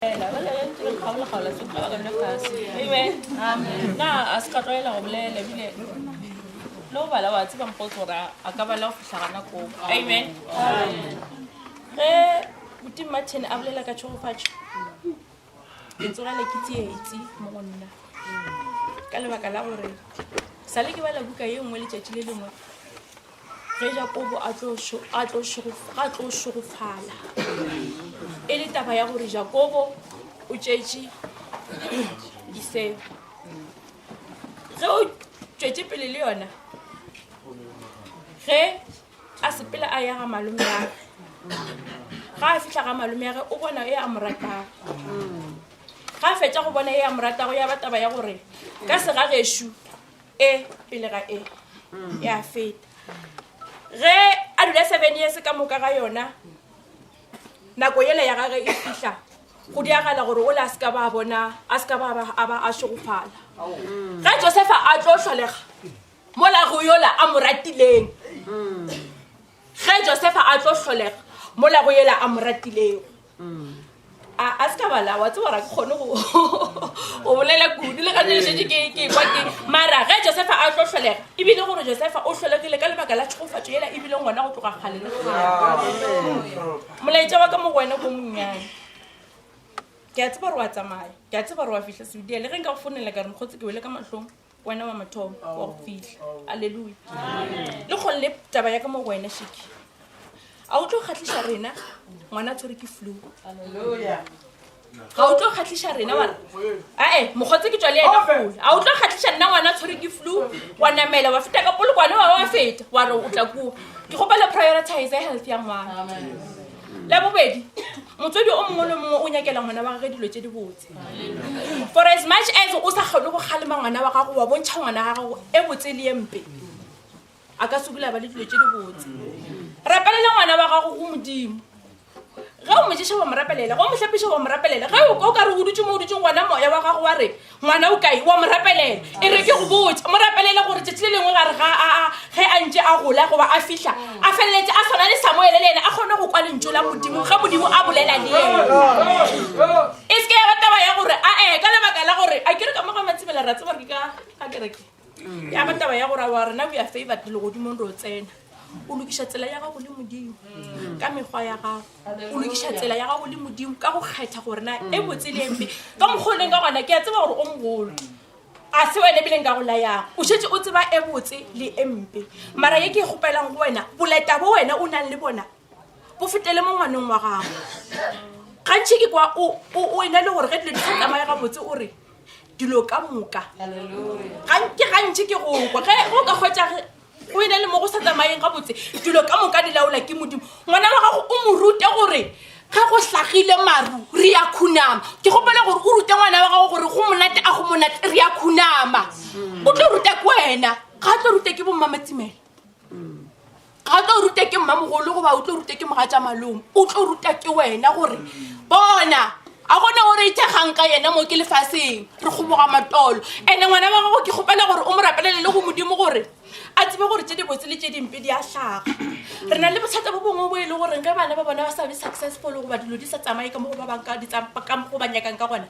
Amen. Na asikatloela go bolela bile lo bala wa tseba mpotso ra a ka bala go fihla gana ko. Amen. Ge buti Martin a bolela ka tshogofatso ke tsogale ke tsietsi mo go nna ka lebaka la gore sale ke bala buka ye nngwe le tšatši le lengwe ge Jakobo a tlo šogofala e le taba ya gore Jakobo o tšetše Iseo ge o tšwetše pele le yona ge a sepela a ya ga malome ya ga a fihla ga malome ya ge o bona e a mo ratago ga a fetša go bona e a mo ratago ya ba taba ya gore ka sega gešo e pele ga e ya feta ge a dula 7 years ka moka ga yona nako yela ya gage e fihla go diagala gore o le a ska ba bona a ska ba a šogofala ga Josefa a tlo hlolega mola go yola a mo ratileng ge Josefa a tlo hlolega mola go yela a mo ratileng a ska bala wa tswa ra khone go bolela kudu le ga le shetse ke kwa ke mara ge Josefa a tlo hlolega e bile gore Josefa o hlolegile ka lebaka la tshogofatso yela e bile ngwana go tloga kgale le molaetša wa ka mo wena go monnyane ke a tseba re wa tsamaya ke a tseba re wa fihla Sweden le ge nka go fonela ka re mokgotse ke wele ka mahlong wena wa mathomo wa go fihla haleluya le go le taba ya ka mo wena shiki a o tlo khatlisha rena ngwana tshwere ke flu haleluya ga o tlo khatlisha rena wa mokgotse ke tswa le ena go a o tlo khatlisha nna ngwana tshwere ke flu wa namela wa feta ka polo kwana wa feta wa re o tla ku ke go bala prioritize health ya ngwana amen la bobedi motswedi o mongwe le mongwe o nyakela ngwana wa gage dilo tse di botse for as much as o sa kgone go kgalema ngwana wa gago wa bontšha ngwana wa gago e botse le empe a ka sukula ba le dilo tse di botse rapelela ngwana wa gago go modimo ge o motšeša wa morapelela go mohlapiša wa morapelela ge o ka re o dutse mo o dutse ngwana moya wa gago wa re ngwana o kae wa morapelela e re ke go botse morapelela gore tšatši le lengwe gare ge a ntše a gola goba a fihla a feleletse a tshwana le Samuele le ene a kgone go kwa lentšu la modimo ge modimo a bolela le ena e se ke ya ba taba ya gore ka lebaka la gore a kere ka moga matsebela ra tseba re ka kereke ya ba taba ya gore wa rena we are favored le godimo re o tsena o lokiša tsela ya gago le modimo ka mekgwa ya gago o lokiša tsela ya gago le modimo ka go kgetha gore na e botse le empe ka mokgoleng ka gona ke a tseba gore o mogolo a se wena bileng ka go layang o šetse o tseba e botse le empe mara ye ke gopelang go wena boleta bo wena o nang le bona bo fetele mo ngwaneng wa gago gantši ke kwa o ena le gore ge dilo di sa tsamaya gabotse o re dilo ka moka gantši ke go kwa ge o ka kgwetša o ena le mo go sa tsamayeng gabotse dilo ka moka di laola ke modimo ngwana wa gago o mo rute gore ga go hlagile maru re ya khunama ke gopela gore o rute ngwana wa gago gore go monate a go monate re ya khunama o tlo ruta ke wena ga tlo rute ke bo mmamatsimela ga tlo rute ke mmamogolo goba o tlo rute ke mogatša malome o tlo ruta ke wena gore bona a gona gore e thekgang ka yena mo ke lefaseng re kgoboga matolo ene ngwana wa gago ke gopela gore o mo rapelele le go modimo gore a tsebe gore tše di botse le tše dimpe di a hlaga re na le bothata bo bongwe bo e le gore ge bana ba bona ba sa be successful goba dilo di sa tsamaye ka mo go ba bang ka go ba nyakang ka gona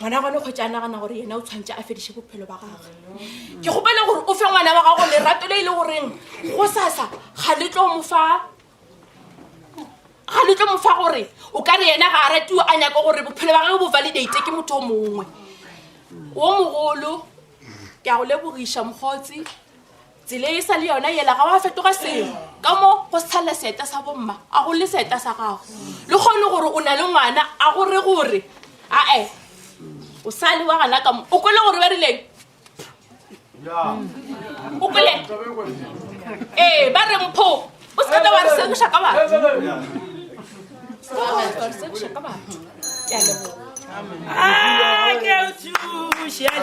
ngwana gone kgwetša a nagana gore yena o tshwantše a fediše bophelo ba gagwe ke gopela gore o fe ngwana wa gago lerato le e le goreng go sasa ga le tlo mo fa gore o ka re yena ga a ratiwa a nyaka gore bophelo ba gage bo validate ke motho o mongwe o mogolo ke a go lebogiša mokgotsi tsela e sa le yona yela ga wa fetoga seo ka mo go sala seta sa bomma a go le seta sa gago le gone gore o na le ngwana a gore o sale wa gana ka mo o kwele gore ba rileng o kwele ba re mpho o se ka wa re se ka ba se ka ba ya le ke o thuša